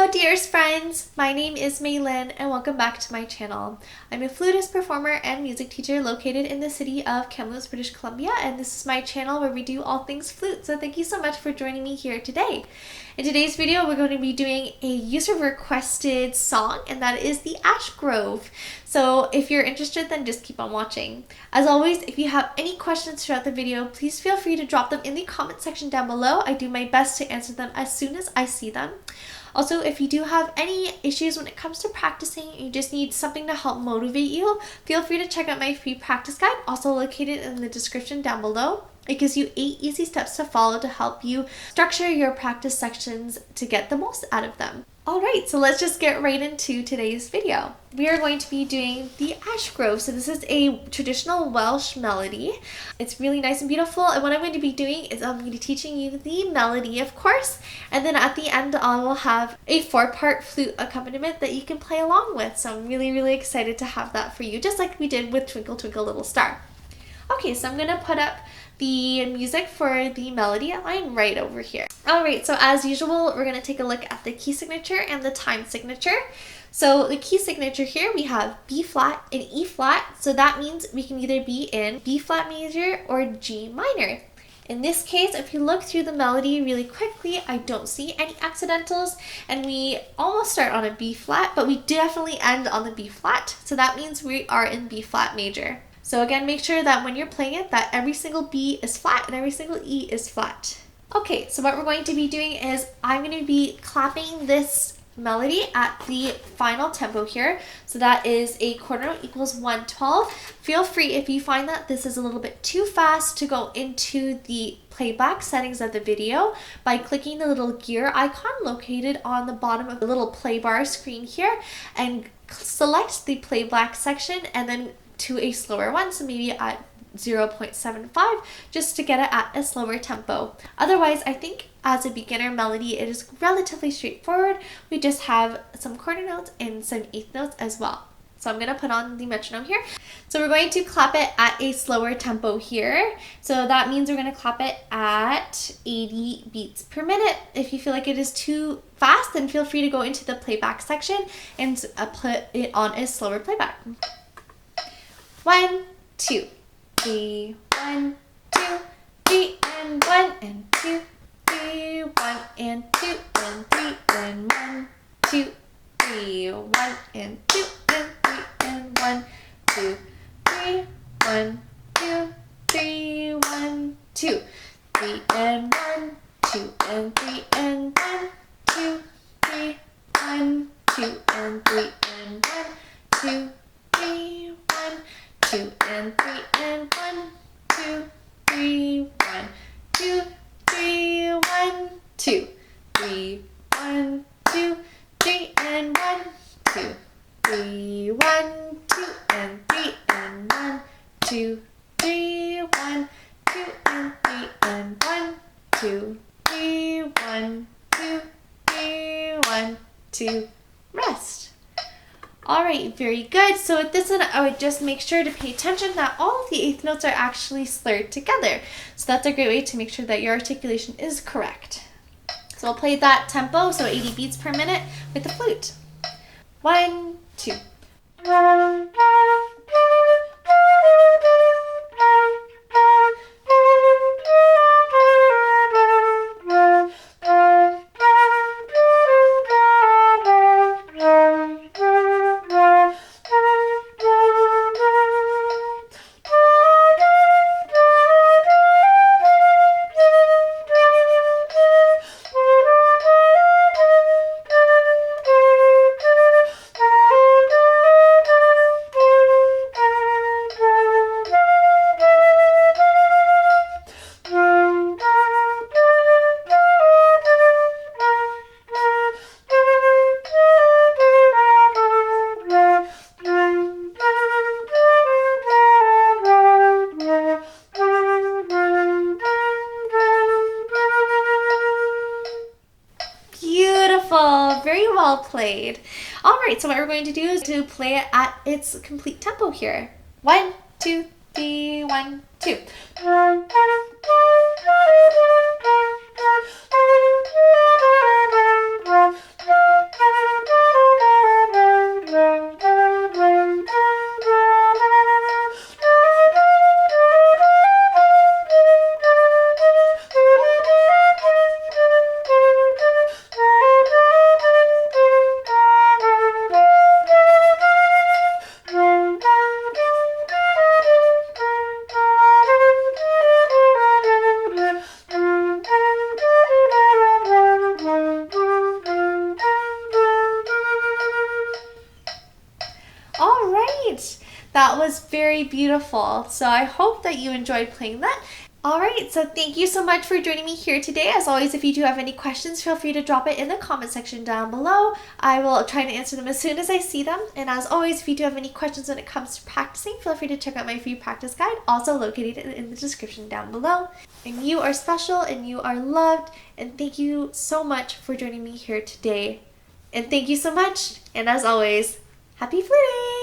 Hello dearest friends, my name is Maylin and welcome back to my channel. I'm a flutist, performer, and music teacher located in the city of Kamloops, British Columbia, and this is my channel where we do all things flute, so thank you so much for joining me here today. In today's video, we're going to be doing a user requested song, and that is the Ash Grove. So if you're interested, then just keep on watching. As always, if you have any questions throughout the video, please feel free to drop them in the comment section down below. I do my best to answer them as soon as I see them. Also, if you do have any issues when it comes to practicing, you just need something to help motivate you, feel free to check out my free practice guide, also located in the description down below. It gives you 8 easy steps to follow to help you structure your practice sections to get the most out of them. Alright, so let's just get right into today's video. We are going to be doing the Ash Grove. So this is a traditional Welsh melody. It's really nice and beautiful, and what I'm going to be doing is I'm going to be teaching you the melody, of course, and then at the end I will have a 4-part flute accompaniment that you can play along with. So I'm really excited to have that for you, just like we did with Twinkle Twinkle Little Star. Okay, so I'm going to put up the music for the melody outline right over here. Alright, so as usual, we're going to take a look at the key signature and the time signature. So the key signature here, we have B flat and E flat, so that means we can either be in B flat major or G minor. In this case, if you look through the melody really quickly, I don't see any accidentals, and we almost start on a B flat, but we definitely end on the B flat, so that means we are in B flat major. So again, make sure that when you're playing it, that every single B is flat and every single E is flat. Okay, so what we're going to be doing is I'm going to be clapping this melody at the final tempo here. So that is a quarter note equals 112. Feel free, if you find that this is a little bit too fast, to go into the playback settings of the video by clicking the little gear icon located on the bottom of the little play bar screen here, and select the playback section and then to a slower one, so maybe at 0.75, just to get it at a slower tempo. Otherwise, I think as a beginner melody, it is relatively straightforward. We just have some quarter notes and some eighth notes as well. So I'm going to put on the metronome here. So we're going to clap it at a slower tempo here. So that means we're going to clap it at 80 beats per minute. If you feel like it is too fast, then feel free to go into the playback section and put it on a slower playback. 1, 2, 3, 1, 2, 3, and 1, and 2, 3, 1, and 2, and 3, and 1, 2, 3, 1, and 2, and 3, and 1, 2, 3, 1, 2, 3, 1, 2, 3, and 1, 2, and 3, and 1, 2, 3, 1, 2, and 3, and 1, 2, 3, 1, 2 and 3 and 1, 2, 3, 1, 2, 3, 1, 2, 3, 1, 2, 3 and 1, 2, 3, 1, 2 and 3 and 1, 2, 3, 1, 2 and 3 and 1, 2, 3, 1, 2, 3, 1, 2, rest. Alright, very good. So with this one, I would just make sure to pay attention that all of the eighth notes are actually slurred together. So that's a great way to make sure that your articulation is correct. So I'll play that tempo, so 80 beats per minute with the flute. 1, 2. Very well played. Alright, so what we're going to do is to play it at its complete tempo here. 1, 2, 3, 1, 2. That was very beautiful. So I hope that you enjoyed playing that. Alright, so thank you so much for joining me here today. As always, if you do have any questions, feel free to drop it in the comment section down below. I will try to answer them as soon as I see them. And as always, if you do have any questions when it comes to practicing, feel free to check out my free practice guide, also located in the description down below. And you are special and you are loved. And thank you so much for joining me here today. And thank you so much. And as always, happy fluting!